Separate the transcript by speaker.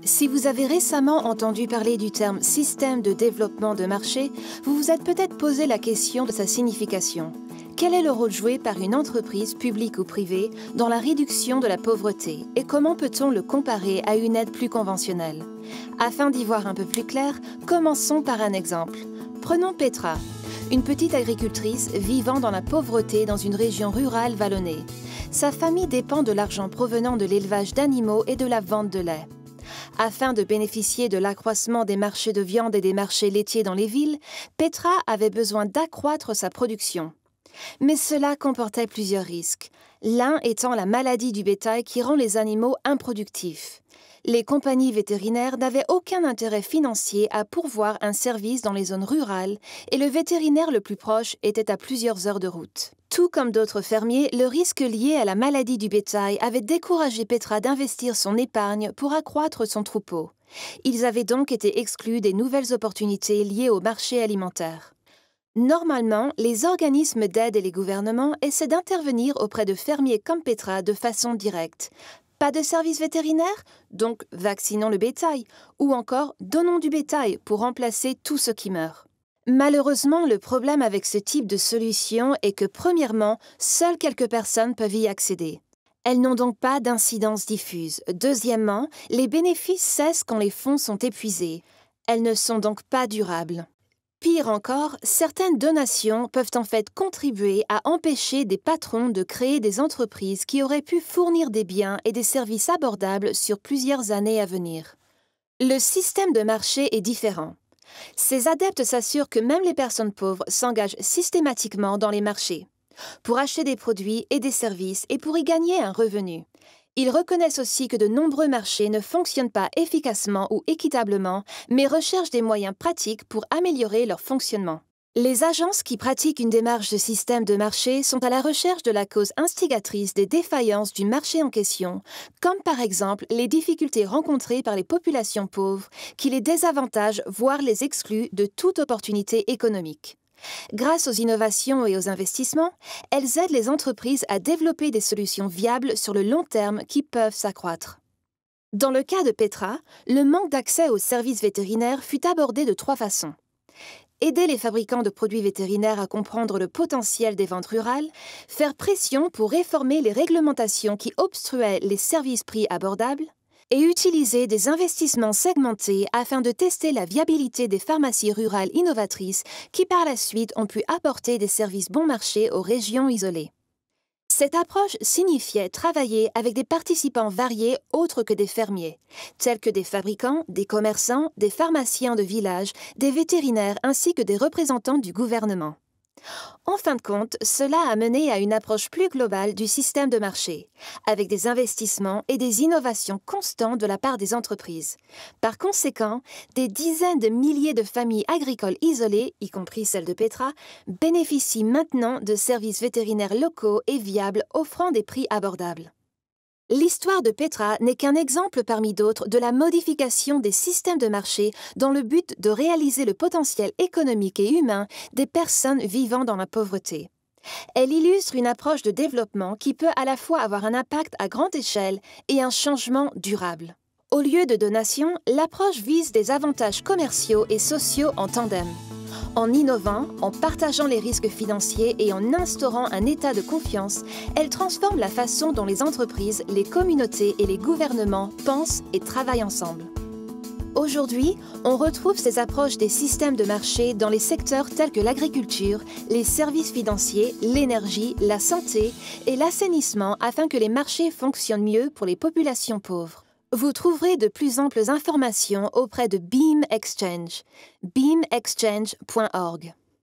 Speaker 1: Si vous avez récemment entendu parler du terme système de développement de marché, vous vous êtes peut-être posé la question de sa signification. Quel est le rôle joué par une entreprise, publique ou privée, dans la réduction de la pauvreté et comment peut-on le comparer à une aide plus conventionnelle? Afin d'y voir un peu plus clair, commençons par un exemple. Prenons Petra, une petite agricultrice vivant dans la pauvreté dans une région rurale vallonnée. Sa famille dépend de l'argent provenant de l'élevage d'animaux et de la vente de lait. Afin de bénéficier de l'accroissement des marchés de viande et des marchés laitiers dans les villes, Petra avait besoin d'accroître sa production. Mais cela comportait plusieurs risques, l'un étant la maladie du bétail qui rend les animaux improductifs. Les compagnies vétérinaires n'avaient aucun intérêt financier à pourvoir un service dans les zones rurales et le vétérinaire le plus proche était à plusieurs heures de route. Tout comme d'autres fermiers, le risque lié à la maladie du bétail avait découragé Petra d'investir son épargne pour accroître son troupeau. Ils avaient donc été exclus des nouvelles opportunités liées au marché alimentaire. Normalement, les organismes d'aide et les gouvernements essaient d'intervenir auprès de fermiers comme Petra de façon directe. Pas de service vétérinaire? Donc vaccinons le bétail. Ou encore, donnons du bétail pour remplacer tout ce qui meurt. Malheureusement, le problème avec ce type de solution est que, premièrement, seules quelques personnes peuvent y accéder. Elles n'ont donc pas d'incidence diffuse. Deuxièmement, les bénéfices cessent quand les fonds sont épuisés. Elles ne sont donc pas durables. Pire encore, certaines donations peuvent en fait contribuer à empêcher des patrons de créer des entreprises qui auraient pu fournir des biens et des services abordables sur plusieurs années à venir. Le système de marché est différent. Ces adeptes s'assurent que même les personnes pauvres s'engagent systématiquement dans les marchés, pour acheter des produits et des services et pour y gagner un revenu. Ils reconnaissent aussi que de nombreux marchés ne fonctionnent pas efficacement ou équitablement, mais recherchent des moyens pratiques pour améliorer leur fonctionnement. Les agences qui pratiquent une démarche de système de marché sont à la recherche de la cause instigatrice des défaillances du marché en question, comme par exemple les difficultés rencontrées par les populations pauvres, qui les désavantagent, voire les excluent de toute opportunité économique. Grâce aux innovations et aux investissements, elles aident les entreprises à développer des solutions viables sur le long terme qui peuvent s'accroître. Dans le cas de Petra, le manque d'accès aux services vétérinaires fut abordé de 3 façons. Aider les fabricants de produits vétérinaires à comprendre le potentiel des ventes rurales, faire pression pour réformer les réglementations qui obstruaient les services prix abordables, et utiliser des investissements segmentés afin de tester la viabilité des pharmacies rurales innovatrices qui par la suite ont pu apporter des services bon marché aux régions isolées. Cette approche signifiait travailler avec des participants variés autres que des fermiers, tels que des fabricants, des commerçants, des pharmaciens de village, des vétérinaires ainsi que des représentants du gouvernement. En fin de compte, cela a mené à une approche plus globale du système de marché, avec des investissements et des innovations constantes de la part des entreprises. Par conséquent, des dizaines de milliers de familles agricoles isolées, y compris celle de Petra, bénéficient maintenant de services vétérinaires locaux et viables offrant des prix abordables. L'histoire de Petra n'est qu'un exemple parmi d'autres de la modification des systèmes de marché dans le but de réaliser le potentiel économique et humain des personnes vivant dans la pauvreté. Elle illustre une approche de développement qui peut à la fois avoir un impact à grande échelle et un changement durable. Au lieu de donations, l'approche vise des avantages commerciaux et sociaux en tandem. En innovant, en partageant les risques financiers et en instaurant un état de confiance, elle transforme la façon dont les entreprises, les communautés et les gouvernements pensent et travaillent ensemble. Aujourd'hui, on retrouve ces approches des systèmes de marché dans les secteurs tels que l'agriculture, les services financiers, l'énergie, la santé et l'assainissement afin que les marchés fonctionnent mieux pour les populations pauvres. Vous trouverez de plus amples informations auprès de Beam Exchange, beamexchange.org.